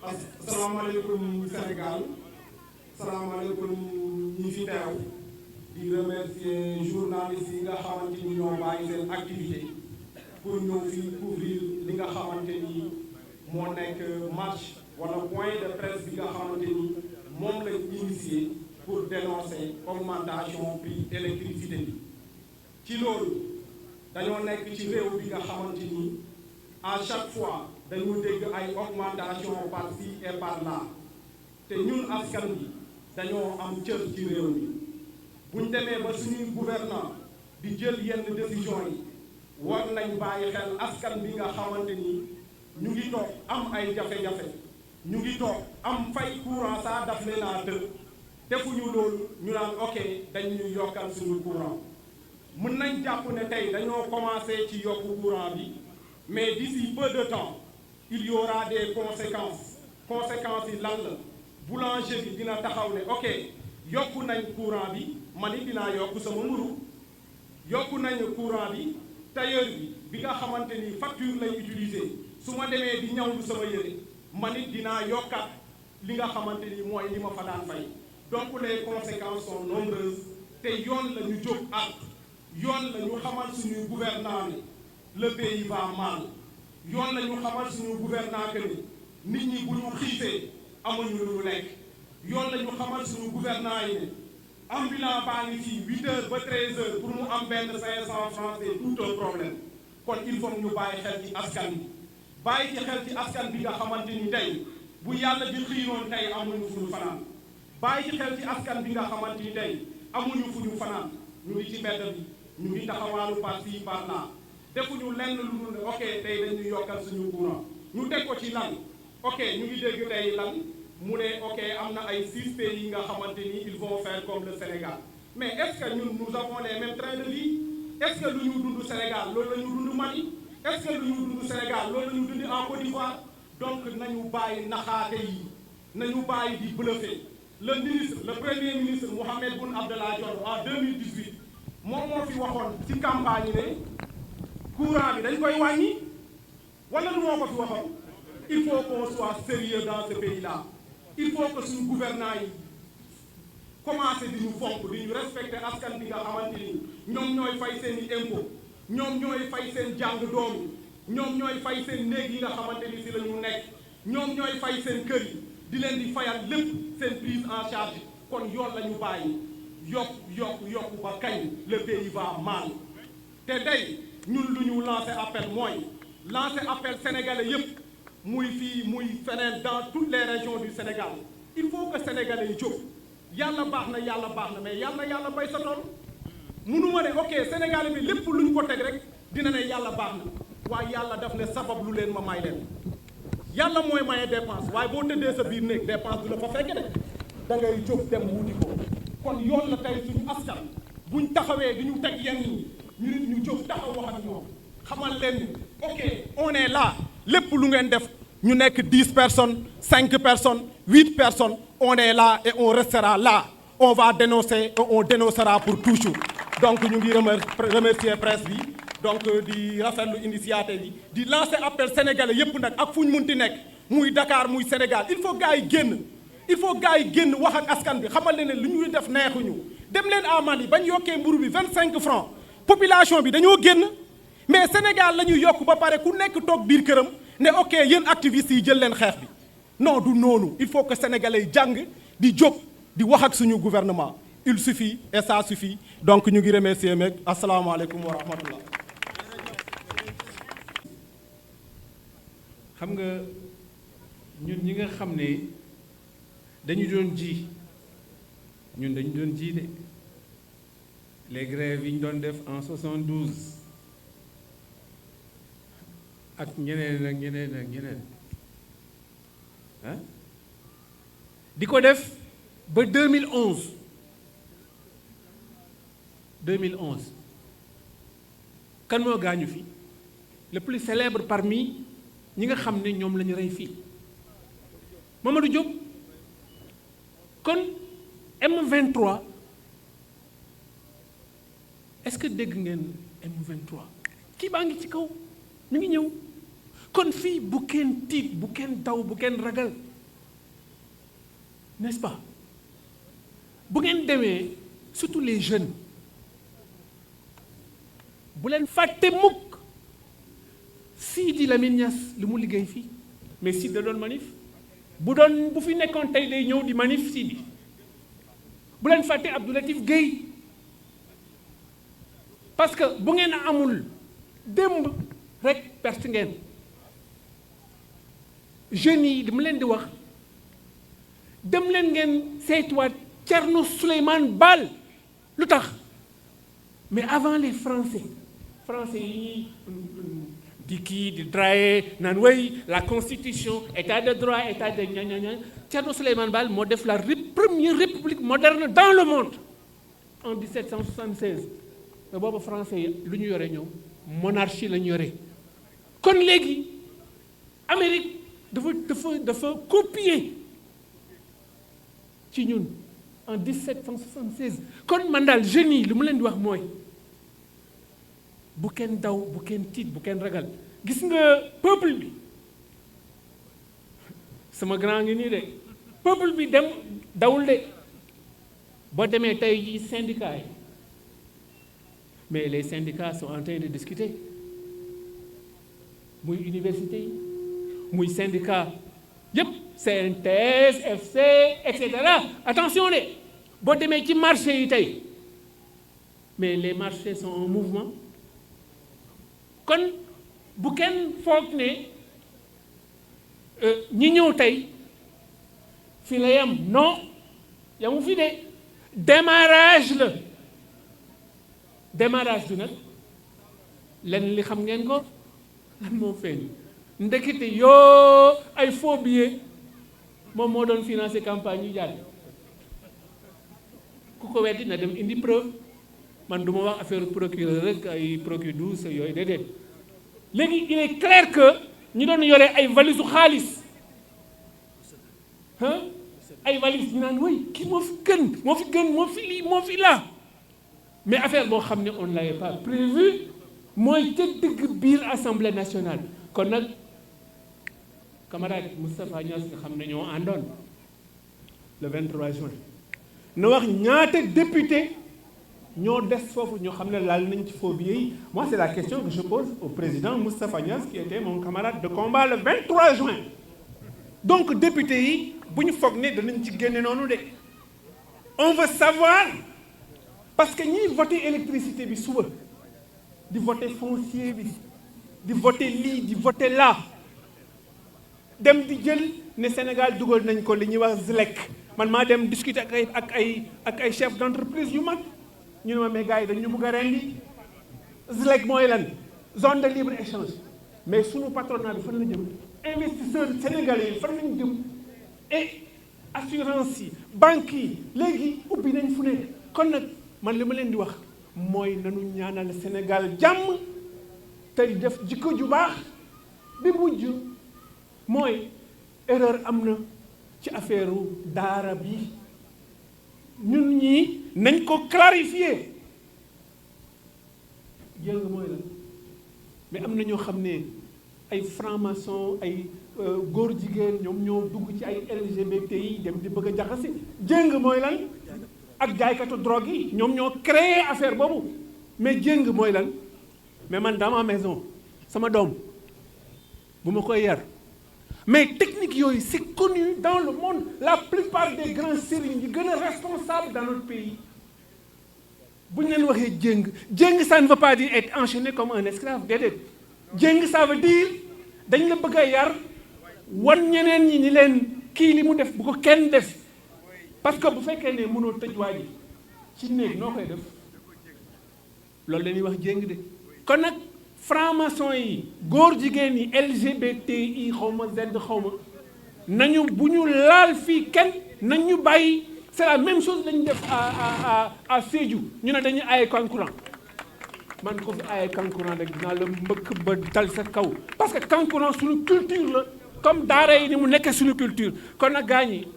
Asalaamaaleykum Sénégal, salaamaaleykum ñi fi teew di remercier journalistes yi nga xamante ni ñoo bàyyi seen activité pour ñëw fii couvrir li nga xamante ni moo nekk marche wala point de presse bi nga xamante ni moom lañ initié pour dénoncer augmentation prix électricité bi. ci loolu dañoo nekk ci réew bi nga xamante ni à chaque fois dañu dégg ay augmentation par-ci et par-là te ñun askan bi dañoo am cër ci réew mi buñ demee ba suñuy gouvernant di jël yenn décision yi war nañ bàyyi xel askan bi nga xamante ni ñu ngi toog am ay jafe-jafe ñu ngi toog am fay courant saa daf leen a të defuñu loolu ñu naan ok dañuy yokkal suñu courant mën nañ jàpp ne tey dañoo commencé ci yokku courant bi mais d'ici peu de temps il y aura des conséquences yi lan la boulanger bi dina taxaw ne ok yokku nañ courant bi man it dinaa yokk sama mburu yokku nañ courant bi tailleur bi nga xamante ni facture lay utiliser su ma demee di ñawlu sama yére man it dinaa yokkat li nga xamante ni mooy li ma fa daan fay donc les conséquences sont nombreuses te yoon la ñu jóg ak yoon la ñu xamal suñuy gouvernants ni le pays va mal yoon la ñu xamal suñu gouvernant que ni nit ñi bu ñu xiifee amuñu lu ñu lekk yoon la ñu xamal suñu gouvernant yi ne ambulant baa ngi fii 8 heures ba 13 heures pour mu am benn 500 francs c'est tout un problème kon il faut ñu bàyyi xel ci askan bi bàyyi ci xel ci askan bi nga xamante ni tey bu yàlla di xiinoon tey amuñu fu ñu fanaan bàyyi ci xel ci askan bi nga xamante ni tey amuñu fu ñu fanaan ñu ngi ci mbedd bi ñu ngi taxawaalu par-ci par-là defuñu lenn lu dul ne ok tey dañuy yokkal suñu courant ñu teg ko ci lan ok ñu ngi dégg tey lan mu ne ok am na ay 6 pays yi nga xamante ni ils vont faire comme le Sénégal mais est-ce que ñun nous avons les mêmes trains de vie est-ce que lu ñu dund Sénégal loolu la ñu dund Mali est-ce que lu ñu dund Sénégal loolu la ñu dund en Côte d'Ivoire donc nañu bàyyi naxaate yi nañu bàyyi di bluffer le premier ministre Mohamed Boun Abdallah Dionne en 2018 moom moo fi waxoon ci campagne ne courant bi dañ koy wàññi wala lu moo ko fi waxoon il faut qu'on soit sérieux dans ce pays-là il faut que suñu gouvernants yi commencé di ñu fonk di ñu respecter askan bi nga xamante ni ñoom ñooy fay seen i impôt ñoom ñooy fay seen jàng doom yi ñoom ñooy fay seen néeg yi nga xamante ni si la ñu nekk ñoom ñooy fay seen kër yi di leen di fayal lépp seen prise en charge kon yoon la ñu bàyyi yokk ba kañ le pays va mal te tey ñun lu ñu lancé appel mooy lancé appel sénégalais yépp muy fii muy feneen dans toutes les régions du Sénégal il faut que sénégalais yi jóg yàlla baax na mais yàlla bay sa tool munu ma ne ok sénégalais bi lépp lu ñu ko teg rek dina ne yàlla baax na waaye yàlla daf ne sabab lu leen ma may leen yàlla mooy maye dépense waaye boo tëddee sa biir néeg dépense du la fa fekke de da ngay jóg dem wuti ko kon yoon la tey suñu askan buñ taxawee di ñu teg yenn ñi ñu nit ñu jóg taxaw wax ak ñoom xamal leen ni ok on est là lépp lu ngeen def ñu nekk 10 personnes 5 personnes 8 personnes on est là et on restera là on va dénoncer et on dénoncera pour toujours donc ñu ngi remercier presse bi donc di rafetlu initiative bi di lancer appel sénégalais yépp nag ak fu ñu munti nekk muy Dakar muy Sénégal il faut gars yi génn wax ak askan bi xamal leen ne lu ñuy def neexuñu dem leen à Mali bañ yokkee mburu bi 25 francs population bi dañoo génn mais Sénégal la ñuy yokk ba pare ku nekk toog biir këram ne ok yéen activistes yi jël leen xeex bi non du noonu il faut que sénégalais yi jàng di jóg di wax ak suñu gouvernement il suffit et ça suffit donc ñu ngi remercier meeg asalaamaaleykum wa rahmatullah. xam nga ñun ñi nga xam ne dañu doon ji de les grèves yi ñu doon def en 72 ak ñeneen ah di ko def ba 2011 kan moo gaañu fi le plus célèbre parmi ñi nga xam ne ñoom la ñu rey fii Mamadou Diop kon M23 est-ce que dégg ngeen M23 kii baa ngi ci kaw mi ngi ñëw kon fii bu kenn tiit bu kenn daw bu kenn ragal n'est-ce pas bu ngeen demee surtout les jeunes bu leen fàtte mukk Sidi Lamine Niass li mu liggéey fii mais Sidi da doon manif bu fi nekkoon tey day ñëw di manif Sidi bu leen fàtte Abdou Latif Guèye parce que bu ngeen amul démb rek perte ngeen jeunes yi dama leen di wax dem leen ngeen saytuwaat Thierno Souleymane Baal lu tax mais avant les français yi di kii di draye naan way la constitution état de droit état de ña Thierno Souleymane Baal moo def la première république moderne dans le monde en 1776 mais boobu français yi lu ñu yore ñoom monarchie la ñu yore kon léegi Amérique dafa copier ci ñun en 1776 kon man daal jeunes yi li mu leen di wax mooy bu kenn daw bu kenn tiit bu kenn ragal gis nga peuple bi sama grand ngi nii de peuple bi dem dawul de boo demee tey ji syndicat yi mais les syndicats sont en train de discuter muy université yi muy syndicat yëpp CNTS FC et cetera attention de boo demee ci marché yi tey mais les marchés sont en mouvement kon bu kenn foog ne ñi ñëw tey fii la yam non yamu fi de démarrage la démarrage bi nag lenn li xam ngeen ko lan moo feeñ ndekete yoo ay faux billets moom moo doon financer campagne yu jàll ku ko weddi na dem indi preuve man du ma wax affaire procureur rek ay procureur douce yooyu déedéet léegi il est clair que ñi doon yore ay valises xaalis ay valises ñu naan way kii moo fi gën moo fi lii moo fi laa mais affaire boo xam ne on ne l'avait pas prévu mooy ca dëgg biir assemblée nationale kon nag camarade Moustapha Niass nga xam ne ñoo àndoon le 23 juin na wax ñaata député ñoo des foofu ñoo xam ne laal nañ ci faux billets yi moi c'est la question que je pose au président Moustapha Niass qui était mon camarade de combat le 23 juin donc député yi bu ñu foog ne danañ ci génne noonu de on veut savoir parce que ñiy voté électricité bi suba di voté foncier bi di voté lii di voté là dem di jël ne Sénégal dugal nañ ko li ñuy wax ZLEC man maa dem discuter ak ay chef d'entreprise yu mag ñu ne ma mais gars yi dañu bëgg a rendi ZLEC mooy lan zone de libre échange mais sunu patronat bi fan la jëm investisseurs sénégalais yi fan lañu jëm et assurance yi banques yi léegi ubbi nañ fu ne kon nag man li ma leen di wax mooy nanu ñaanal Sénégal jàmm tey def jikko ju baax bi mujj mooy erreur am na ci affaire daara bi ñun ñii nañ ko clarifier jëng mooy la mais am na ñoo xam ne ay franc-maçon ay góor jigéen ñoom ñoo dugg ci ay LGBT yi dem di bëgg a jaxase jëng mooy lan ak jaaykatu drogue yi ñoom ñoo créé affaire boobu mais jëng mooy lan mais man dans ma maison sama doom bu ma koy yar mais technique yooyu c'est connu dans le monde la plupart des grands sëriñ yi gën a responsables dans notre pays bu ñu leen waxee jëng ça ne veut pas dire être enchaîné comme un esclave déedéet jëng ça veut dire dañ la bëgg a yar wan ñeneen ñi ni leen kii li mu def bu ko kenn def parce que bu fekkee ne mënoo tëj waa ji ci néeg noo koy def loolu la ñuy wax jëng de kon nag franc-maçon yi góor jigéen yi LGBTI xaw ma Z xaw ma nañu bu ñu laal fii kenn nañu bàyyi c'est la même chose lañu def à Sédhiou ñu ne dañuy aaye kankurang man ko fi aaye kankurang rek dinaa la mbëkk ba dal sa kaw parce que kankurang suñu culture la comme daara yi ni mu nekk suñu culture kon nag gaañ yi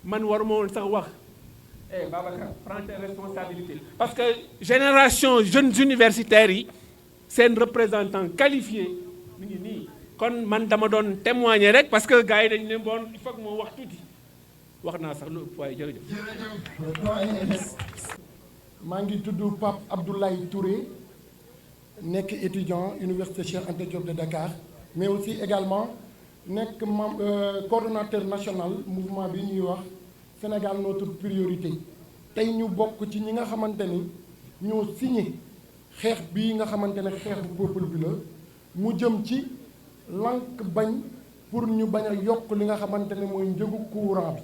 man waruma woon sax wax Babacar prends tes responsabilités parce que génération jeunes universitaires yi seen représentant qualifié mi ngi nii kon man dama doon témoigner rek parce que gars yi dañu ne bon il faut que moo wax tuuti wax naa sax lu ëpp waaye jërëjëf. maa ngi tudd Pape Abdoulaye Touré nekk étudiant Université Cheikh Anta Diop de Dakar mais aussi également nekk coordonnateur national mouvement bi ñuy wax Sénégal notre priorité tey ñu bokk ci ñi nga xamante ni ñoo signé xeex bii nga xamante ne xeexu peuple bi la mu jëm ci lank bañ pour ñu bañ a yokk li nga xamante ne mooy njëgu courant bi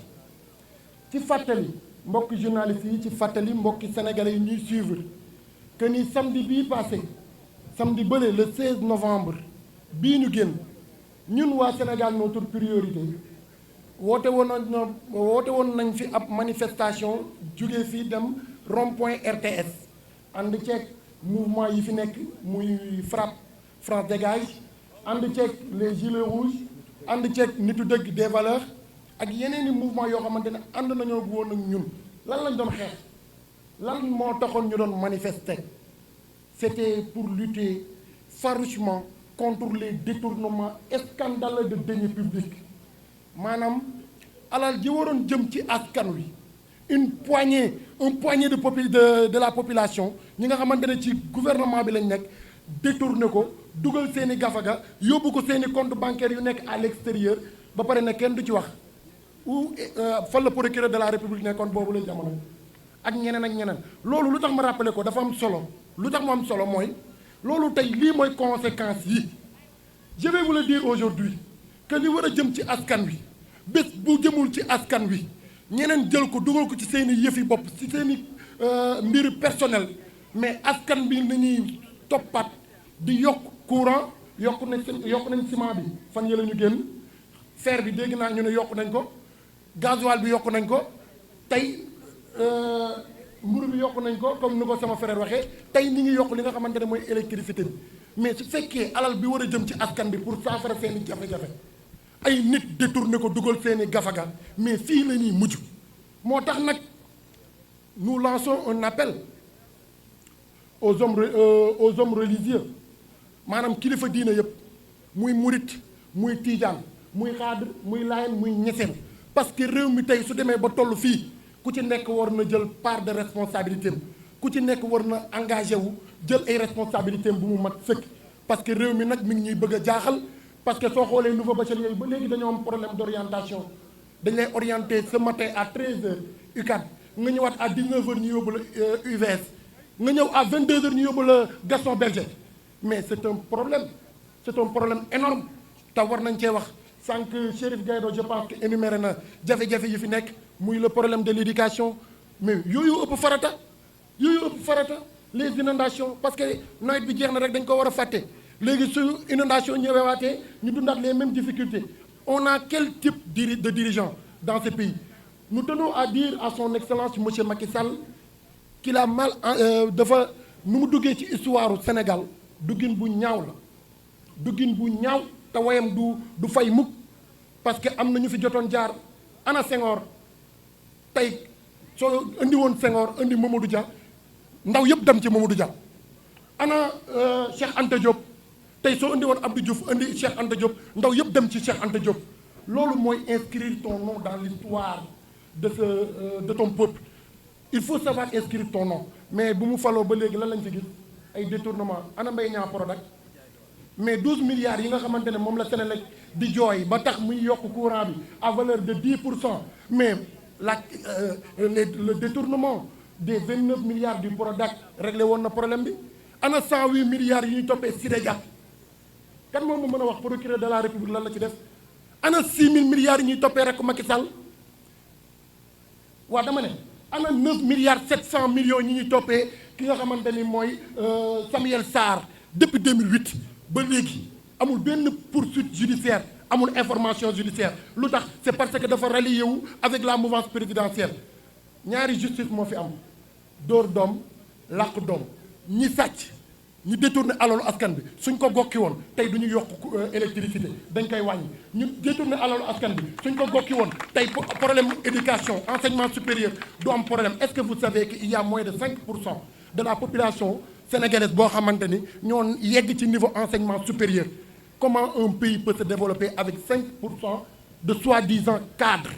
ci fàttali mbokki journalistes yi ci fàttali mbokki sénégalais yi ñuy suivre que ni samedi bii passé samedi bële le 16 novembre bii ñu génn ñun waa Sénégal notre priorité woote woon nañ fi ab manifestation jóge fii dem rond-point RTS ànd ceeg mouvement yi fi nekk muy FRAPP France Dégage ànd ceeg les gilets rouges ànd ceeg nitu dëgg des valeurs ak yeneen i mouvement yoo xamante ne ànd nañoo woon ak ñun lan lañ doon xeex lan moo taxoon ñu doon manifester c'était pour lutter farouchement contre les détournements scandaleux de deniers publics maanaam alal ji waroon jëm ci askan wi un poignée de la population ñi nga xamante ne ci gouvernement bi lañ nekk détourné ko dugal seeni gafaga yóbbu ko seeni compte bancaire yu nekk à l'extérieur ba pare ne kenn du ci wax ou fan la procureur de la république nekkoon boobu la jamono ak ñeneen loolu lu tax ma rappelé ko dafa am solo lu tax mu am solo mooy loolu tey lii mooy conséquences yi je vais vous le dire aujourd'hui que li war a jëm ci askan wi bés bu jëmul ci askan wi ñeneen jël ko dugal ko ci seeni yëfi bopp ci seeni mbir personnel mais askan bi nañuy toppaat di yokk courant yokk nañ ciment bi fan yële ñu génn fer bi dégg naa ñu ne yokk nañ ko gasoil bi yokk nañ ko tey mburu bi yokk nañ ko comme ni ko sama frère waxee tey ñi ngi yokk li nga xamante ne mooy électricité bi mais su fekkee alal bi war a jëm ci askan bi pour saafara seeni jafe-jafe ay nit détourné ko dugal seeni gafaga mais fii la ñuy mujj moo tax nag nous lançons un appel aux hommes religieux maanaam kilifa diine yëpp muy murit muy tiijaan muy xaadir muy laayeen muy ñeseen parce que réew mi tey su demee ba toll fii ku ci nekk war na jël part de responsabilité am ku ci nekk war na engagé wu jël ay responsabilité am bu mu mat sëkk parce que réew mi nag mi ngi ñuy bëgg a jaaxal parce que soo xoolee nouveau bachelier yi ba léegi dañoo am problème d'orientation dañ lay orienté ce matin à 13h UCAD nga ñëwaat à 19h ñu yóbbu la UVS nga ñëw à 22h ñu yóbbu la Gaston Berger mais c'est un problème énorme te war nañ cee wax sànq Chérif Gaïdo je pense que énuméré na jafe-jafe yi fi nekk muy le problème de l'éducation mais yooyu ëpp farata les inondations parce que nawet bi jeex na rek dañ ko war a fàtte léegi su inondation ñëwewaatee ñu dundaat les mêmes difficultés on a quel type de dirigeant dans ce pays nous tenons à dire à son excellence monsieur Macky Sall qu'il a mal dafa nu mu duggee ci histoire Sénégal duggin bu ñaaw te wayam du fay mukk parce que am na ñu fi jotoon jaar ana Senghor tey soo indi woon Senghor indi Mamadou Dia ndaw yëpp dem ci Mamadou Dia ana Cheikh Anta Diop tey soo indi woon Abdou Diouf indi Cheikh Anta Diop ndaw yëpp dem ci Cheikh Anta Diop loolu mooy inscrire ton nom dans l'histoire de ton peuple il faut savoir inscrire ton nom mais bu mu faloo ba léegi lan lañ fi gis ay détournement ana Mbaye Niang Prodac mais 12 milliards yi nga xamante ne moom la Sénélec di jooy ba tax muy yokk courant bi à valeur de 10% mais le détournement des 29 milliards du Prodac réglé woon na problème bi ana 108 milliards yi ñuy toppee Siré Dia kan moom mu mën a wax procureur de la République lan la ci def ana 6000 milliards yi ñuy toppee rek Macky Sall waa dama ne ana 9 milliards 700 millions yi ñuy toppee ki nga xamante ni mooy Samuel Sarr depuis 2008 ba léegi amul benn poursuite judiciaire amul information judiciaire lu tax c'est parce que dafa rallié wu avec la mouvance présidentielle ñaari justice moo fi am dóor doom làq doom ñi sàcc ñu détourné alalu askan bi suñ ko gokki woon tey du ñu yokk électricité dañ koy wàññi ñu détourné alalu askan bi suñ ko gokki woon tey problème éducation enseignement supérieur du am problème. Est-ce que vous savez qu'il y a moins de 5% de la population sénégalaise boo xamante ni ñoo yegg ci niveau enseignement supérieur? Comment un pays peut se développer avec 5% de soi-disant cadres?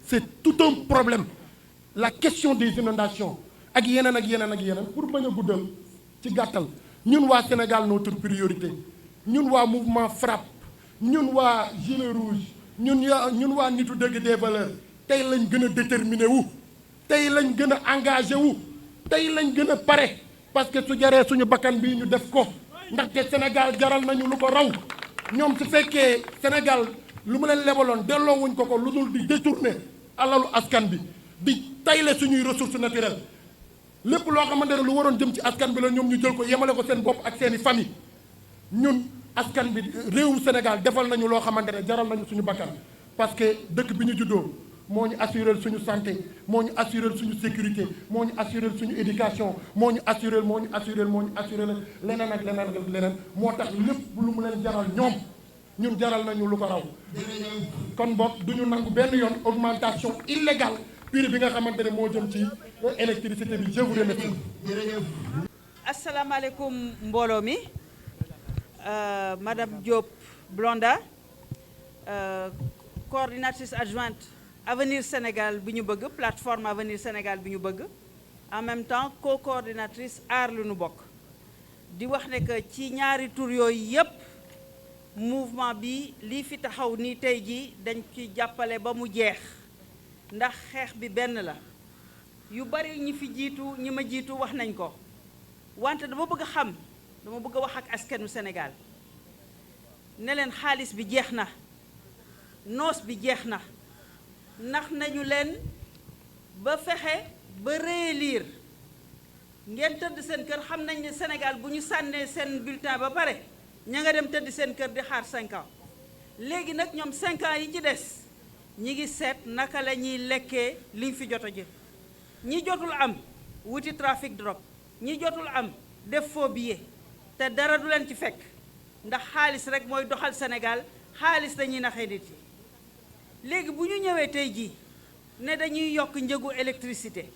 C'est tout un problème. La question des inondations ak yeneen ak yeneen ak yeneen pour bañ a guddal ci gàttal ñun waa Sénégal notre priorité ñun waa mouvement FRAPP ñun waa gilet rouge ñun waa nitu dëgg des valeurs tey lañ gën a déterminé wu tey lañ gën a engagé wu tey lañ gën a pare parce que su jaree suñu bakkan bii ñu def ko ndaxte Sénégal jaral nañu lu ko raw. ñoom su fekkee Sénégal lu mu leen lebaloon delloowuñ ko lu dul di détourner alalu askan bi di tayle suñuy ressources naturelles lépp loo xamante ne lu waroon jëm ci askan bi la ñoom ñu jël ko yemale ko seen bopp ak seeni famille. ñun askan bi réewu Sénégal defal nañu loo xamante ne jaral nañu suñu bakkan parce que dëkk bi ñu juddoo moo ñu assurer suñu santé moo ñu assurer suñu sécurité moo ñu assurer suñu éducation moo ñu assurer leneen ak leneen moo tax lépp lu mu leen jaral ñoom ñun jaral nañu lu ko raw. kon boog du ñu nangu benn yoon augmentation illégale prix bi nga xamante ne moo jëm ci électricité bi. Je vous remercie. asalaamaaleykum mbooloo mi madame Diop Blonda coordinatrice adjointe Avenir Sénégal bi ñu bëgg plateforme Avenir Sénégal bi ñu bëgg en même temps co-coordinatrice aar lu nu bokk di wax ne que ci ñaari tur yooyu yépp mouvement bi lii fi taxaw ni tey ji dañ ci jàppale ba mu jeex ndax xeex bi benn la yu bari ñi fi jiitu ñi ma jiitu wax nañ ko wante dama bëgg a wax ak askanu Sénégal ne leen xaalis bi jeex na noos bi jeex na ndax nañu leen ba fexe ba réélire ngeen tëdd seen kër xam nañ ne Sénégal bu ñu sànnee seen bulletin ba pare ña nga dem tëdd seen kër di xaar 5 ans léegi nag ñoom 5 ans yi ci des ñi ngi seet naka la ñuy lekkee liñ fi jot a jël ñi jotul am wuti trafic drogue ñi jotul am def faux billet te dara du leen ci fekk ndax xaalis rek mooy doxal Sénégal xaalis dañuy naxee nit yi léegi bu ñu ñëwee tey jii ne dañuy yokk njëgu électricité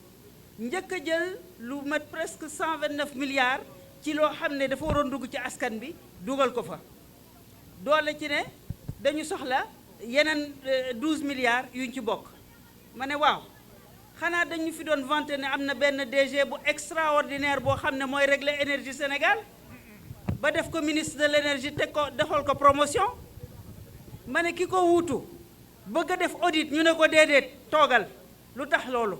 njëkk a jël lu mat presque 129 milliards ci loo xam ne dafa waroon dugg ci askan bi dugal ko fa doole ci ne dañu soxla yeneen 12 milliards yuñ ci bokk ma ne waaw xanaa dañu fi doon vanté ne am na benn DG bu extraordinaire boo xam ne mooy régler énergie Sénégal ba def ko ministre de l'énergie te ko defal ko promotion ma ne ki ko wuutu bëgg a def audit ñu ne ko déedéet toogal lu tax loolu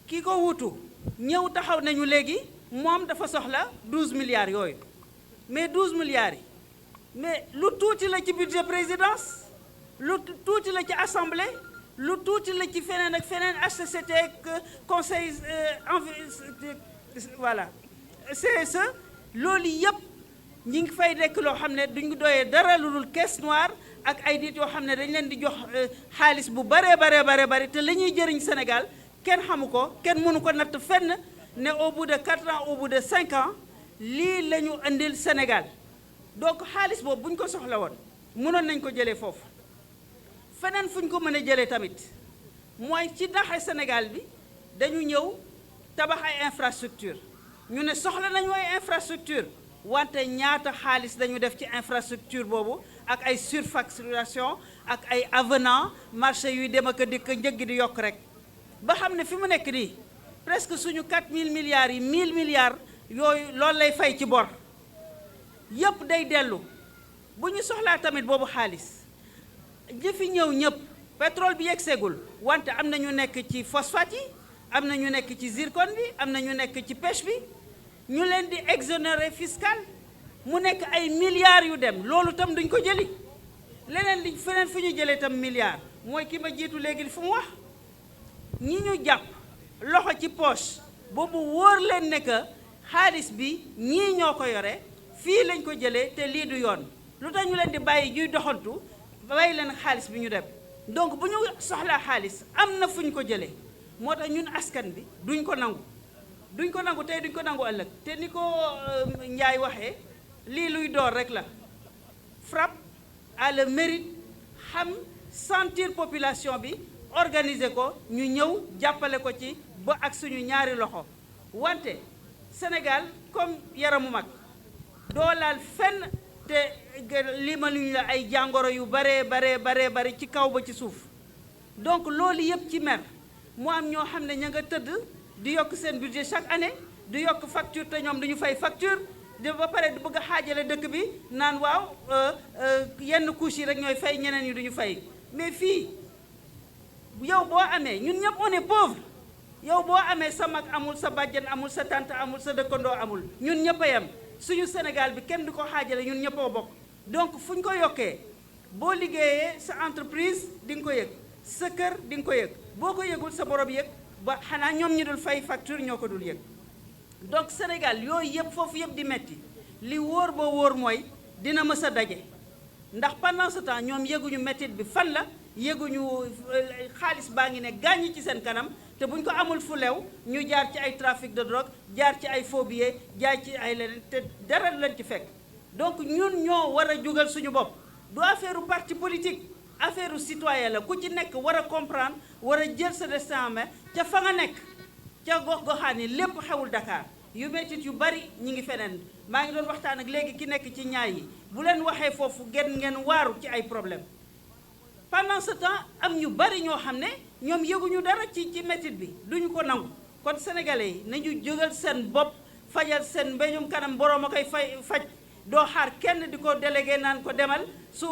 ki ko wuutu ñëw taxaw nañu léegi moom dafa soxla 12 milliards yooyu mais 12 milliards yi mais lu tuuti la ci budget présidence lu tuuti la ci assemblée lu tuuti la ci feneen ak feneen HCCT ak conseil voilà CSE loolu yëpp ñi ngi fay nekk loo xam ne duñ doyee dara lu dul caisse noire ak ay nit yoo xam ne dañ leen di jox xaalis bu bare te la ñuy jëriñ Sénégal kenn xamu ko kenn mënu ko natt fenn ne au bout de 4 ans au bout de 5 ans lii la ñu indil Sénégal donc xaalis boobu bu ñu ko soxla woon mënoon nañ ko jëlee foofu feneen fu ñu ko mën a jëlee tamit mooy ci naxe Sénégal bi dañu ñëw tabax ay infrastructure ñu ne soxla nañu ay infrastructure wante ñaata xaalis dañu def ci infrastructure boobu ak ay surfacturation ak ay avenant marché yuy dem ak a dikk njëg di yokk rek ba xam ne fi mu nekk nii presque suñu 4000 milliards yi 1000 milliards yooyu loolu lay fay ci bor yëpp day dellu bu ñu soxlaa tamit boobu xaalis ñi fi ñëw ñëpp pétrole bi yegg seegul wante am na ñu nekk ci phosphate yi am na ñu nekk ci zircon bi am na ñu nekk ci pêche bi ñu leen di exonérer fiscal mu nekk ay milliards yu dem loolu tam duñ ko jëli leneen li feneen fu ñu jëlee tam milliards mooy ki ma jiitu léegi fu mu wax ñi ñu jàpp loxo ci poche boobu wóor leen ne que xaalis bi ñii ñoo ko yore fii lañ ko jëlee te lii du yoon lu tax ñu leen di bàyyi ñuy doxantu bàyyi leen xaalis bi ñu dem donc bu ñu soxlaa xaalis am na fu ñu ko jëlee moo tax ñun askan bi duñ ko nangu duñ ko nangu tey duñ ko nangu ëllëg te ni ko Ndiaye waxee lii luy door rek la FRAPP a le mérite xam sentir population bi organiser ko ñu ñëw jàppale ko ci ba ak suñu ñaari loxo wante Sénégal comme yaramu mag doo laal fenn te limaluñ la ay jàngoro yu bare ci kaw ba ci suuf donc loolu yëpp ci mer mu am ñoo xam ne ña nga tëdd di yokk seen budget chaque année di yokk facture te ñoom duñu fay facture de ba pare di bëgg a xaajale dëkk bi naan waaw yenn couches yi rek ñooy fay ñeneen ñi duñu fay mais fii yow boo amee ñun ñëpp on est pauvre yow boo amee sa mag amul sa bàjjen amul sa tante amul sa dëkkandoo amul ñun ñëpp a yem suñu Sénégal bi kenn du ko xaajale ñun ñëpp a bokk donc fu ñu ko yokkee boo liggéeyee sa entreprise di nga ko yëg sa kër di nga ko yëg boo ko yëgul sa borom yëg ba xanaa ñoom ñi dul fay facture ñoo ko dul yëg donc Sénégal yooyu yëpp foofu yëpp di metti li wóor ba wóor mooy dina mës a daje ndax pendant ce temps ñoom yëguñu mettit bi fan la yëguñu xaalis baa ngi ne gàññi ci seen kanam te buñ ko amul fu lew ñu jaar ci ay trafic de drogue jaar ci ay faux billets jaar ci ay leneen te dara leen ci fekk donc ñun ñoo war a jugal suñu bopp du affaire parti politique affaire citoyen la ku ci nekk war a comprendre war a jël sa destin en main ca fa nga nekk ca gox-goxaan yi lépp xewul Dakar yu mettit yu bari ñi ngi feneen maa ngi doon waxtaan ak léegi ki nekk ci ñaay yi bu leen waxee foofu ngeen waaru ci ay problème pendant ce temps am ñu bari ñoo xam ne ñoom yëguñu dara ci métit bi duñu ko nangu kon sénégalais yi nañu jógal seen bopp fajal seen mbéñum kanam boroom a koy faj doo xaar kenn di ko délégué naan ko demal su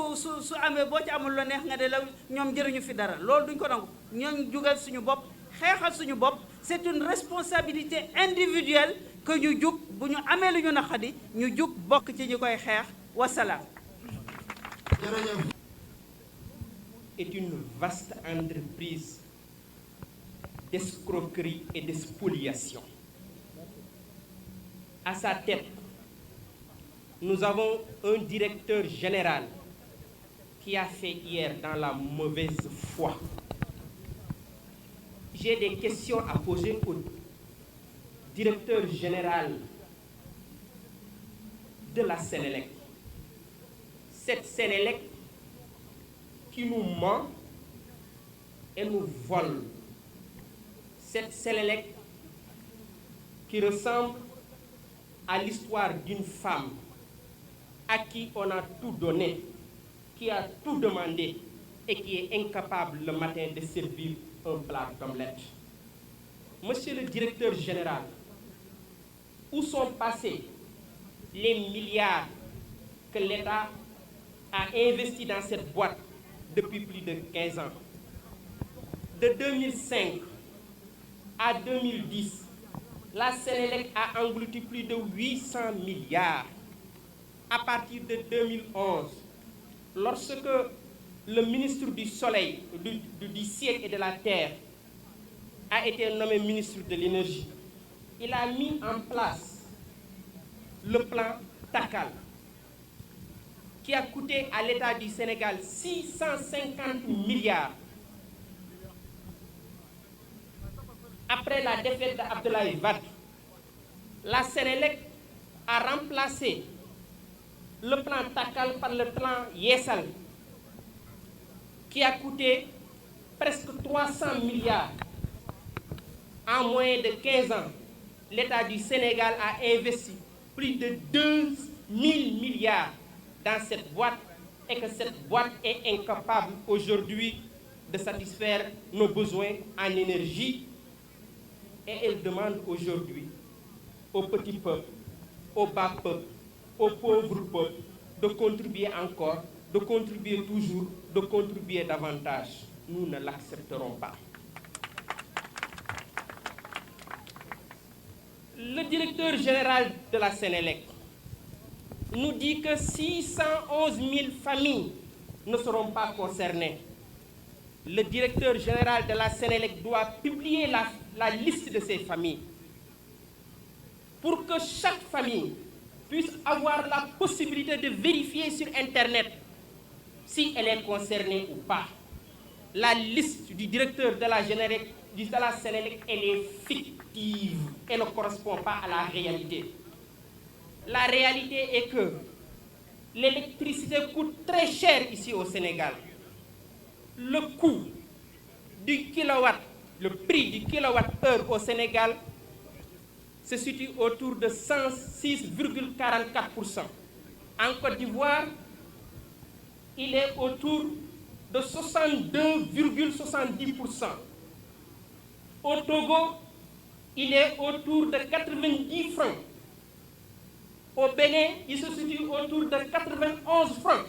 amee boo ci amul la neex nga de la ñoom jëruñu fi dara loolu duñ ko nangu ñooñ jugal suñu bopp xeexal suñu bopp c'est une responsabilité individuelle que ñu jug bu ñu amee lu ñu naqadi ñu jug bokk ci ñu koy xeex wasalaam. Est une vaste entreprise d'escroquerie et de spoliation. À sa tête, nous avons un directeur général qui a fait hier dans la mauvaise foi. J'ai des questions à poser au directeur général de la Sénélec. Cette Sénélec qui nous ment et nous vole. Cette Sénélec qui ressemble à l'histoire d'une femme à qui on a tout donné, qui a tout demandé et qui est incapable le matin de servir un plat d'omelette. Monsieur le directeur général, où sont passés les milliards que l'État a investis dans cette boîte depuis plus de 15 ans? De 2005 à 2010, la Sénélec a englouti plus de 800 milliards. À partir de 2011, lorsque le ministre du Soleil, du ciel et de la terre a été nommé ministre de l'énergie, il a mis en place le plan TACAL, qui a coûté à l'État du Sénégal 650 milliards. Après la défaite d'Abdoulaye Wade, la Sénélec a remplacé le plan TACAL par le plan Yessal, qui a coûté presque 300 milliards. En moins de 15 ans, l'État du Sénégal a investi plus de 2 000 milliards dans cette boîte et que cette boîte est incapable aujourd'hui de satisfaire nos besoins en énergie. Et elle demande aujourd'hui au petit peuple, au bas peuple, au pauvre peuple de contribuer encore, de contribuer toujours, de contribuer davantage. Nous ne l'accepterons pas. Le directeur général de la Sénélec nous dit que 611 000 familles ne seront pas concernées. Le directeur général de la Sénélec doit publier la liste de ces familles pour que chaque famille puisse avoir la possibilité de vérifier sur Internet si elle est concernée ou pas. La liste du directeur de de la Sénélec, elle est fictive et ne correspond pas à la réalité. La réalité est que l'électricité coûte très cher ici au Sénégal. Le coût du kilowatt, le prix du kilowattheure au Sénégal se situe autour de 106,44%. En Côte d'Ivoire, il est autour de 62,70%. Au Togo, il est autour de 90 francs. Au Bénin, il se situe autour de 91 francs.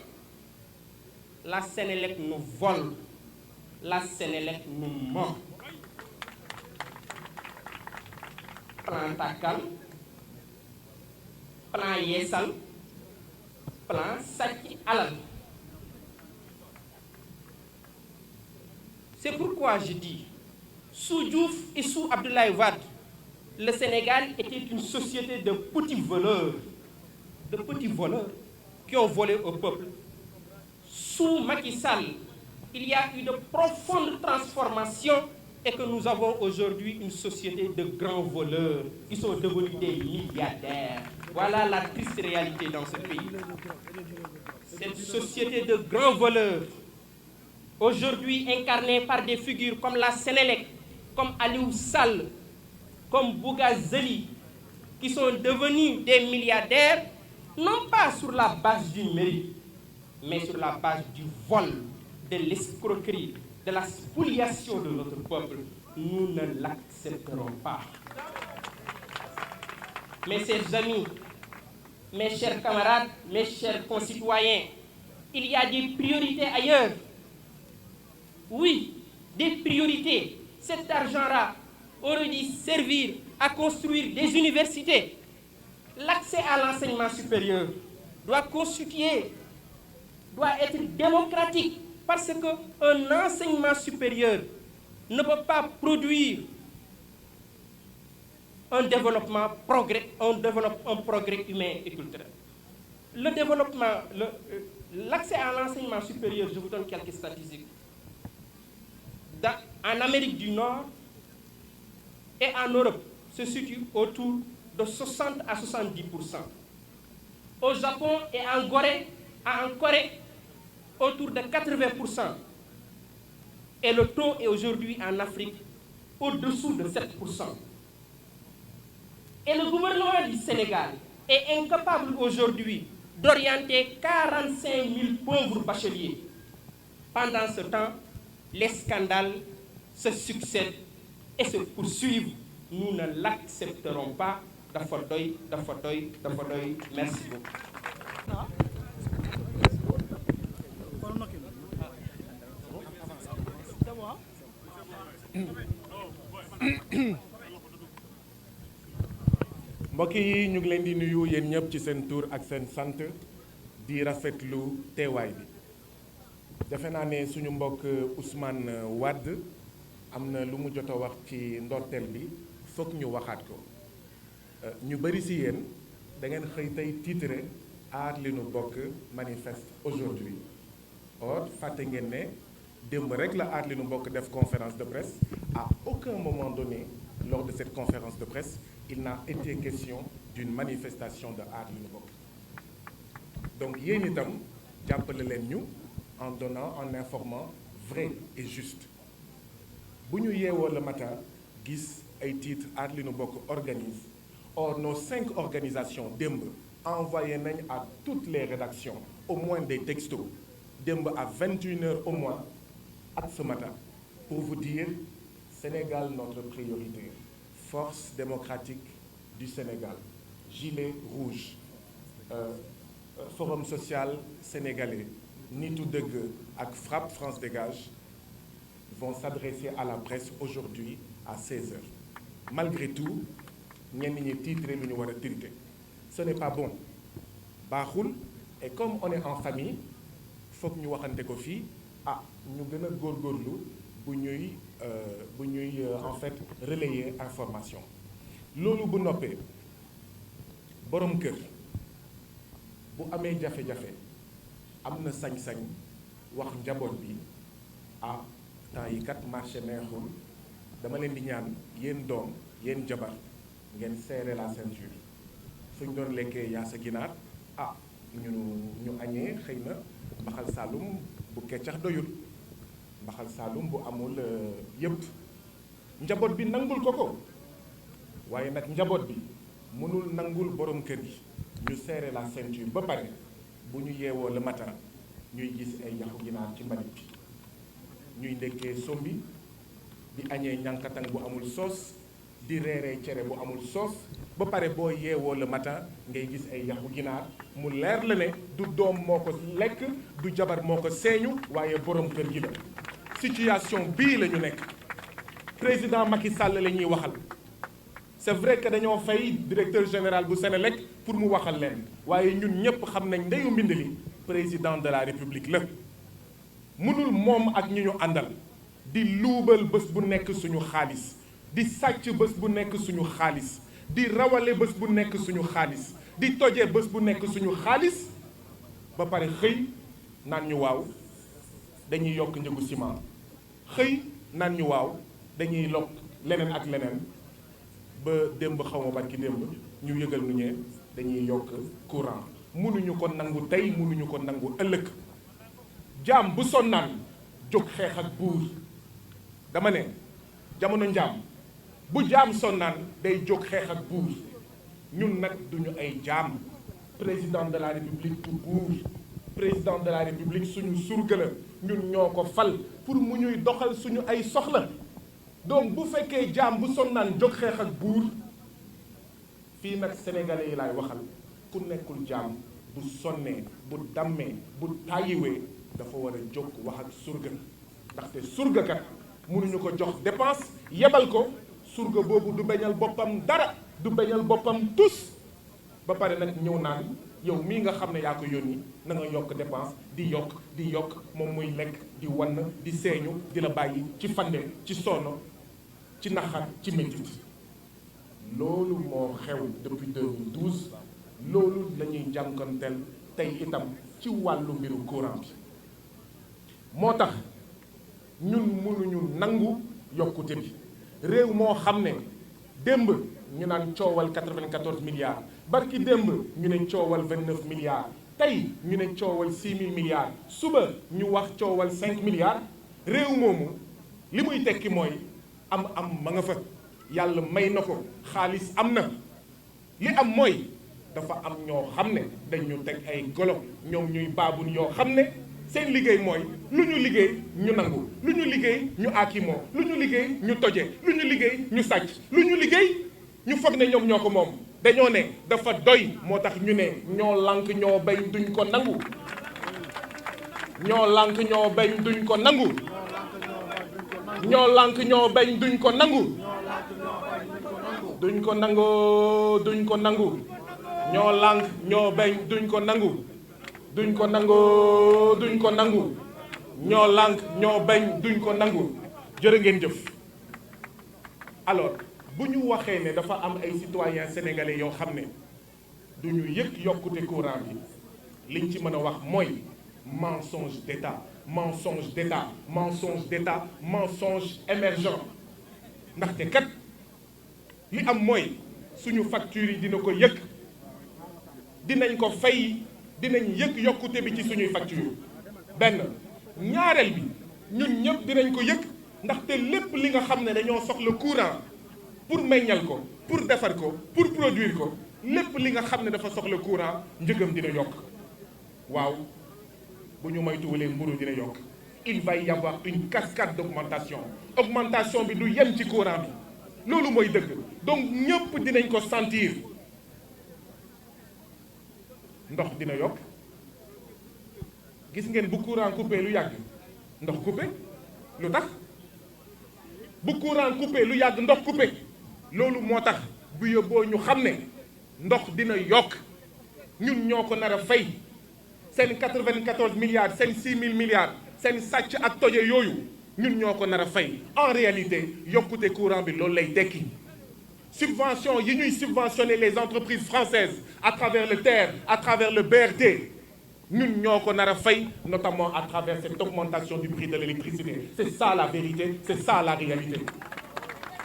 La Sénélec nous vole. La Sénélec nous ment. Plan Takal, plan Yessal, plan Saki Alal. C'est pourquoi je dis, sous Diouf et sous Abdoulaye Wade, le Sénégal était une société de petits voleurs qui ont volé au peuple. Sous Macky Sall, il y a eu de profondes transformations et que nous avons aujourd'hui une société de grands voleurs qui sont devenus des milliardaires. Voilà la triste réalité dans ce pays. Cette société de grands voleurs, aujourd'hui incarnée par des figures comme la Sénélec, comme Aliou Sall, comme Bougazeli, qui sont devenus des milliardaires, non pas sur la base du mérite, mais sur la base du vol, de l'escroquerie, de la spoliation de notre peuple. Nous ne l'accepterons pas. Mes chers amis, mes chers camarades, mes chers concitoyens, il y a des priorités ailleurs. Oui, des priorités. Cet argent-là aurait dû servir à construire des universités. L'accès à l'enseignement supérieur doit être démocratique parce qu'un enseignement supérieur ne peut pas produire un progrès humain et culturel. L'accès à l'enseignement supérieur, je vous donne quelques statistiques. En Amérique du Nord et en Europe, se situe autour de 60 à 70%. Au Japon et en Corée, autour de 80%. Et le taux est aujourd'hui en Afrique au-dessous de 7%. Et le gouvernement du Sénégal est incapable aujourd'hui d'orienter 45 000 pauvres bacheliers. Pendant ce temps, les scandales se succèdent et se poursuivent. Nous ne l'accepterons pas. Dafodoy. Merci beaucoup. mbokk yi ñu ngi leen di nuyu yéen ñëpp ci seen tur ak seen sant di rafetlu teewaay bi defe naa ne suñu mbokk Ousmane Wade am na lu mu jot a wax ci ndorteel bi foog ñu waxaat ko ñu bëri si yéen da ngeen xëy tey titre aar li nu bokk manifeste aujourd'hui or fàtte ngeen ne démb rek la aar li nu bokk def conférence de presse à aucun moment donné lors de cette conférence de presse il n'a été question d'une manifestation de aar li nu bokk donc yéen itam jàppale leen ñu en donnant, en informant vrai et juste bu ñu yeewoo le matin gis ay titres aar li nu bokk organise. Or, nos 5 organisations démb envoyé nañ à toutes les rédactions au moins des textos démb à 21h au moins ak ce matin pour vous dire Sénégal notre priorité force démocratique du Sénégal gilet rouge forum social sénégalais Nitu Dëgg ak FRAPP France Dégage vont s'adresser à la presse aujourd'hui à 16h malgré tout ñenn ñi titré lu ñu war a titré ce n'est pas bon baaxul et comme on est en famille foog ñu waxante ko fii ñu gën a góorgóorlu bu ñuy en fait relayer information loolu bu noppee borom kër bu amee jafe-jafe am na sañ-sañ wax njaboot bi temps yi kat marché neexul dama leen di ñaan yéen doom yéen jabar ngeen serrer la ceinture suñ doon lekkee yaa sa ginaar ñu añee xëy na mbaxal saalum bu keccax doyul mbaxal saalum bu amul yëpp njaboot bi nangul ko waaye nag njaboot bi mënul nangul borom kër yi ñu serrer la ceinture ba pare bu ñu yeewoo le matin ñuy gis ay yaxu ginaar ci mbalit bi ñuy ndekkee sombi di añee ñànkatang bu amul soos di reeree cere bu amul soos ba pare boo yeewoo le matin ngay gis ay yaxu ginaar mu leer la ne du doom moo ko lekk du jabar moo ko seeñu waaye borom kër gi la situation bii la ñu nekk président Macky Sall la ñuy waxal c'est vrai que dañoo fay directeur général bu Sénélec pour mu waxal leen waaye ñun ñëpp xam nañ ndeyu mbind li président de la république la mënul moom ak ñi ñu àndal di luubal bés bu nekk suñu xaalis di sàcc bés bu nekk suñu xaalis di rawale bés bu nekk suñu xaalis di toje bés bu nekk suñu xaalis ba pare xëy naan ñu waaw dañuy yokk njëgu ciment xëy naan ñu waaw dañuy lokk leneen ak leneen ba démb xaw ma barki démb ñu yëgal nu ñee dañuy yokk courant mënuñu ko nangu tey mënuñu ko nangu ëllëg jaam bu sonnaan jóg xeex ak buur dama ne jamono njaam bu jaam sonnaan day jóg xeex ak buur ñun nag duñu ay jaam président de la république du buur président de la république suñu surga la ñun ñoo ko fal pour mu ñuy doxal suñu ay soxla donc bu fekkee jaam bu sonnaan jóg xeex ak buur fii nag sénégalais yi laay waxal ku nekkul jaam bu sonnee bu dammee bu tàyyiwee dafa war a jóg wax ak surga ndaxte surga kat mënuñu ko jox dépense yebal ko surga boobu du bañal boppam dara du bañal boppam tus ba pare nag ñëw naan yow mii nga xam ne yaa ko yónni na nga yokk dépense di yokk moom muy lekk di wann di seeñu di la bàyyi ci fande ci sonn ci naxar ci métit loolu moo xew depuis 2012 loolu la ñuy jànkonteel tey itam ci wàllu mbiru courant bi moo tax ñun mënuñu nangu yokkute bi réew moo xam ne démb ñu naan coowal 94 milliards barki démb ñu ne coowal 29 milliards tey ñu ne coowal 6000 milliards suba ñu wax coowal 5 milliards réew moomu li muy tekki mooy am ma nga fa yàlla may na ko xaalis am na li am mooy dafa am ñoo xam ne dañu teg ay golo ñoom ñuy baabun yoo xam ne seen liggéey mooy lu ñu liggéey ñu nangu lu ñu liggéey ñu aakimoo lu ñu liggéey ñu toje lu ñu liggéey ñu sàcc lu ñu liggéey ñu foog ne ñoom ñoo ko moom dañoo ne dafa doy moo tax ñu ne ñoo lànk ñoo bañ duñ ko nangu ñoo lànk ñoo bañ duñ ko nangu ñoo lànk ñoo bañ duñ ko nangu duñ ko nangoo duñ ko nangu ñoo lànk ñoo bañ duñ ko nangu duñ ko nangoo duñ ko nangu ñoo lànk ñoo bañ duñ ko nangu jërë ngeen jëf. alors bu ñu waxee ne dafa am ay citoyens sénégalais yoo xam ne du ñu yëg yokkute courant bi liñ ci mën a wax mooy mensonge d'État mensonge d'État mensonge d'État mensonge émergent ndaxte kat li am mooy suñu facture yi dina ko yëg dinañ ko fay dinañ yëg yokkute bi ci suñuy facture benn ñaareel bi ñun ñëpp dinañ ko yëg ndaxte lépp li nga xam ne dañoo soxla courant pour meññal ko pour defar ko pour produire ko lépp li nga xam ne dafa soxla courant njëgam dina yokk waaw bu ñu moytuwulee mburu dina yokk il va y avoir une cascade d'augmentation augmentation bi du yem ci courant bi loolu mooy dëgg donc ñëpp dinañ ko sentir ndox dina yokk gis ngeen bu courant coupé lu yàgg ndox coupé lu tax bu courant coupé lu yàgg ndox coupé loolu moo tax bu yóbboo ñu xam ne ndox dina yokk ñun ñoo ko nar a fay seen 94 milliards seen 6000 milliards seen sàcc ak toje yooyu ñun ñoo ko nar a fay en réalité yokkute courant bi loolu lay tekki subvention yi ñuy subventionner les entreprises françaises à travers le TER à travers le BRT ñun ñoo ko nar a fay notamment à travers cette augmentation du prix de l'électricité c'est ça la vérité c'est ça la réalité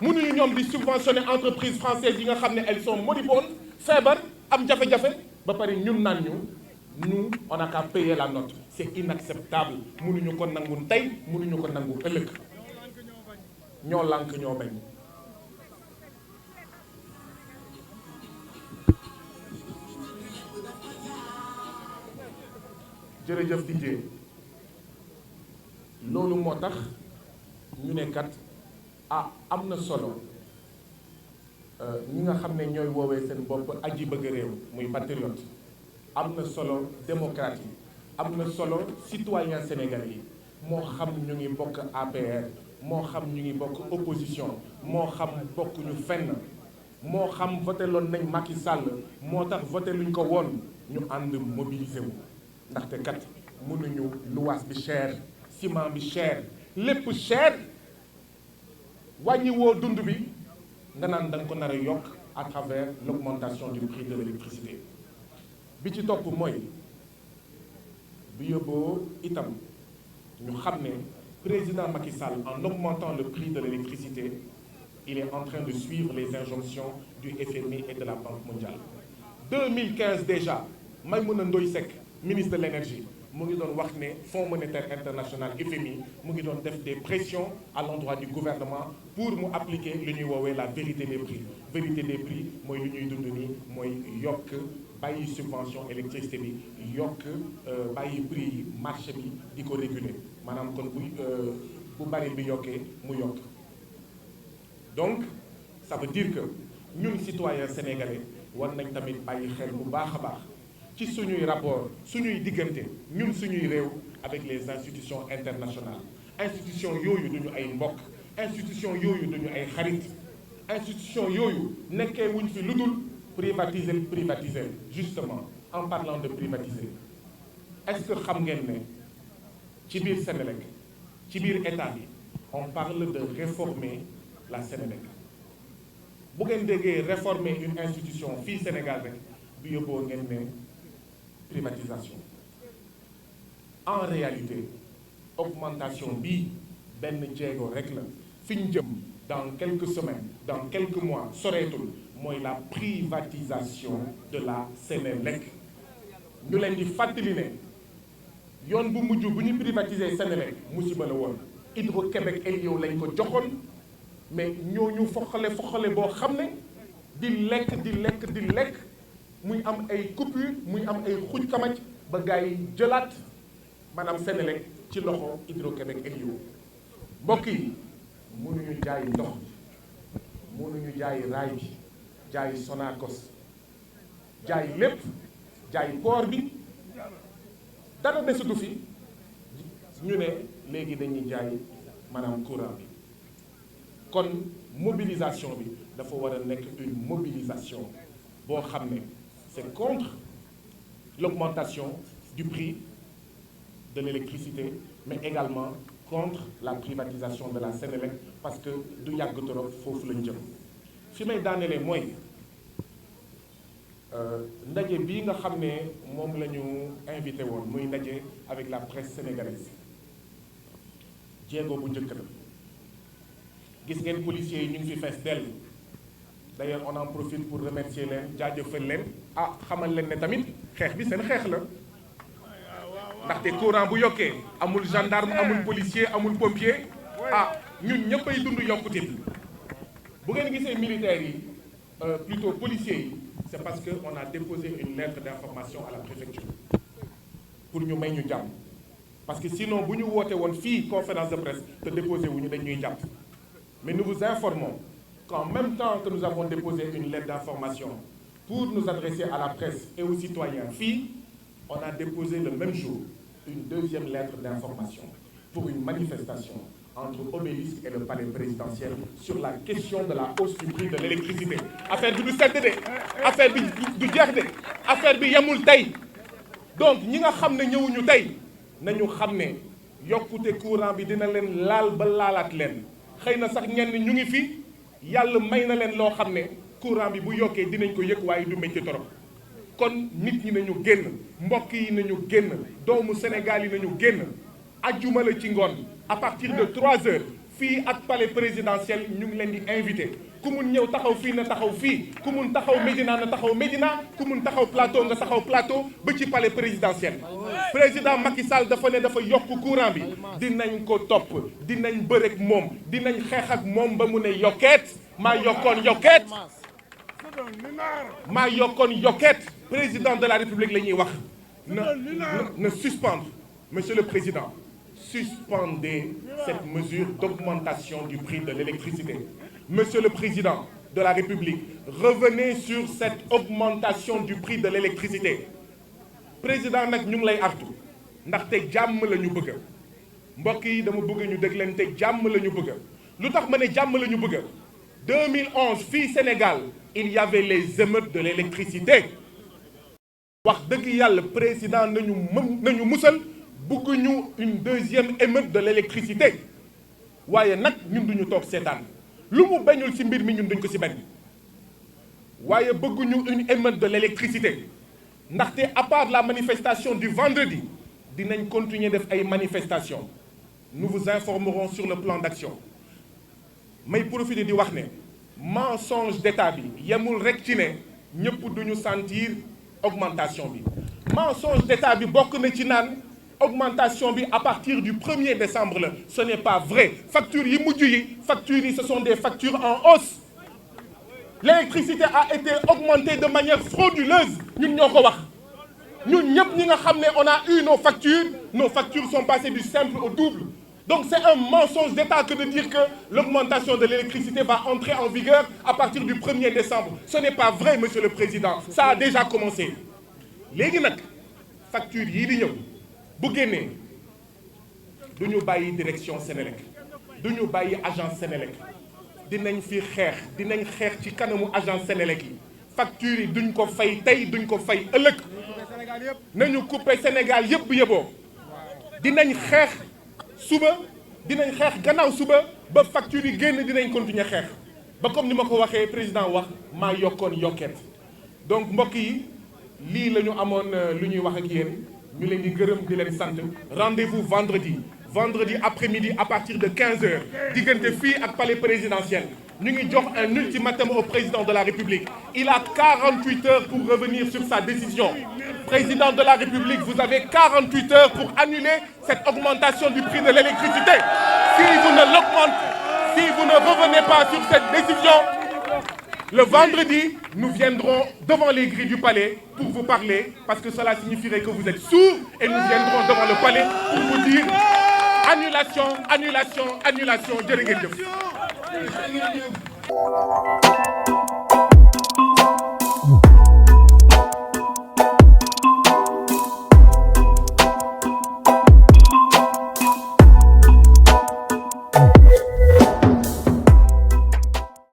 mënuñu ñoom di subventionner entreprise française yi nga xam ne elles sont moribondes feebar am jafe-jafe ba pare ñun naan nous on n'a qu'à payer la note. C'est inacceptable mënuñu ko nangu tey mënuñu ko nangu ëllëg ñoo lànk ñoo bañ. jërëjëf Didier loolu moo tax ñu ne kat am na solo ñi nga xam ne ñooy woowee seen bopp aji bëgg réew muy patriote am na solo démocrate yi am na solo citoyen sénégalais yi moo xam ñu ngi bokk APR moo xam ñu ngi bokk opposition moo xam bokk ñu fenn moo xam voté loon nañ Macky Sall moo tax voté luñ ko woon ñu ànd mobilisé wu ndaxte kat mënuñu luwaas bi cher ciment bi cher lépp cher wàññi woo dund bi nga naan da nga ko nar a yokk à travers l'augmentation du prix de l'électricité bi ci topp mooy bu yóbboo itam ñu xam ne président Macky Sall en augmentant le prix de l'électricité il est en train de suivre les injonctions du FMI et de la Banque mondiale 2015 déjà Maïmouna Ndoye Seck ministre de l'énergie mu ngi doon wax ne Fonds monétaire international FMI mu ngi doon def des pressions à l'endroit du gouvernement pour mu appliquer lu ñuy woowee la vérité des prix mooy lu ñuy dund nii mooy yokk bàyyi subvention électricité bi yokk bàyyi prix yi marché bi di ko réguler maanaam kon bu bari bi yokkee mu yokk donc ça veut dire que ñun citoyens sénégalais war nañ tamit bàyyi xel bu baax a baax ci suñuy rapport suñuy diggante ñun suñuy réew avec les institutions internationales institutions yooyu duñu ay mbokk institutions yooyu duñu ay xarit institutions yooyu nekkee wuñ fi lu dul privatiser justement en parlant de privatiser est-ce que xam ngeen ne ci biir Sénélec ci biir état bi on parle de réformer la Sénélec bu ngeen déggee réformer une institution fii Sénégal rek bu yóbboo ngeen ne privatisation en réalité augmentation bii benn jéego rek la fi ñu jëm dans quelques semaines dans quelques mois soreetul mooy la privatisation de la Sénélec ñu leen di fàttali ne yoon bu mujj bu ñu privatiser Sénélec musiba la woon Hydro-Québec Elio lañ ko joxoon mais ñooñu foxale boo xam ne di lekk muy am ay coupure muy am ay xuj kamaj ba gars yi jëlaat maanaam Sénélec ci loxo Hydro-Québec Elio mbokk yi mënuñu jaay ndox bi mënuñu jaay raay bi jaay Sonacos jaay lépp jaay port bi dara desatu fi ñu ne léegi dañuy jaay maanaam courant bi kon mobilisation bi dafa war a nekk une mobilisation boo xam ne c'est contre l'augmentation du prix de l'électricité mais également contre la privatisation de la Sénélec parce que du yàgg trop foofu lañ jëm fi may daanelee mooy ndaje bii nga xam ne moom la ñu invité woon muy ndaje avec la presse sénégalaise jéego bu njëkk la gis ngeen policiers yi ñu ngi fi fees dell d'ailleurs on en profite pour remercier leen jaajëfal leen xamal leen ne tamit xeex bi seen xeex la ndaxte courant bu yokkee amul gendarme amul policier amul pompier ñun ñëpp ay dund yokkute bi bu ngeen gisee militaires yi plutôt policiers yi c'est parce que on a déposé une lettre d'information à la préfecture pour ñu may ñu jàmm parce que sinon bu ñu woote woon fii conférence de presse te déposé wuñu dañ ñuy jàpp mais nous vous informons qu'en même temps que nous avons déposé une lettre d'information pour nous adresser à la presse et aux citoyens fii on a déposé le même jour une deuxième lettre d'information pour une manifestation entre Obélisque et le palais présidentiel sur la question de la hausse du prix de l'électricité affaire bi du sedd de affaire bi du jeex de affaire bi yemul tey donc ñi nga xam ne ñëwuñu tey nañu xam ne yokkute courant bi dina leen laal ba laalaat leen xëy na sax ñenn ñu ngi fi yàlla may na leen loo xam ne courant bi bu yokkee dinañ ko yëg waaye du métti torop kon nit ñi nañu génn mbokk yi nañu génn doomu Sénégal yi nañu génn ajjuma la ci ngoon à partir de 3 heures fii ak palais présidentiel ñu ngi leen di invité ku mun ñëw taxaw fii na taxaw fii ku mun taxaw Médina na taxaw Médina ku mun taxaw plateau nga taxaw plateau ba ci palais présidentiel. président Macky Sall dafa ne dafa yokk courant bi dinañ ko topp dinañ bërek moom dinañ xeex ak moom ba mu ne yokkeet maa yokkoon yokkeet maa yokkoon yokkeet président de la République la ñuy wax na suspendre monsieur le président suspendez cette mesure d'augmentation du prix de l'électricité. Monsieur le Président de la République, revenez sur cette augmentation du prix de l'électricité. Président nag ñu ngi lay artu ndaxte jàmm la ñu bëgg mbokk yi dama bëgg ñu déglante jàmm la ñu bëgg lu tax ma ne jàmm la ñu bëgg 2011 fii Sénégal il y avait les émeutes de l'électricité wax dëgg yàlla président nañu musal bëgguñu une deuxième émeute de l'électricité waaye nag ñun duñu toog seetaan lu mu bañul ci mbir mi ñun duñ ko ci bañ waaye bëgguñu une émeute de l'électricité ndaxte à part la manifestation du vendredi dinañ continuer def ay manifestations nous vous informerons sur le plan d'action may profiter di wax ne mensonge d'État bi yemul rek ci ne ñëpp duñu sentir augmentation bi mensonge d'État bi bokk na ci naan augmentation bi à partir du 1er décembre la ce n'est pas vrai factures yi mujj yi factures yi ce sont des factures en hausse l'électricité a été augmentée de manière frauduleuse ñun ñoo ko wax ñun ñëpp ñi nga xam ne on a eu nos factures sont passées du simple au double donc c'est un mensonge d'État que de dire que l'augmentation de l'électricité va entrer en vigueur à partir du 1er décembre ce n'est pas vrai monsieur le président ça a déjà commencé léegi nag facture yii di ñëw bu génnee du ñu bàyyi direction Sénélec du ñu bàyyi agence Sénélec dinañ fi xeex ci kanamu agence Sénélec yi factures yi duñ ko fay tey duñ ko fay ëllëg nañu couper Sénégal yëpp yëboo dinañ xeex suba dinañ xeex gannaaw suba ba factures yi génn dinañ continuer xeex ba comme ni ma ko waxee président wax maa yokkoon yokkeet donc mbokk yi lii la ñu amoon lu ñuy wax ak yéen ñu leen di gërëm di leen sant rendez-vous vendredi après-midi à partir de 15h diggante fii ak palais présidentiel ñu ngi jox un ultimatum au président de la République il a 48 heures pour revenir sur sa décision président de la République vous avez 48 heures pour annuler cette augmentation du prix de l'électricité si vous ne revenez pas sur cette décision le vendredi, nous viendrons devant les grilles du palais pour vous parler, parce que cela signifierait que vous êtes sourds, et nous viendrons devant le palais pour vous dire annulation, annulation, annulation. Jërë ngeen jëf.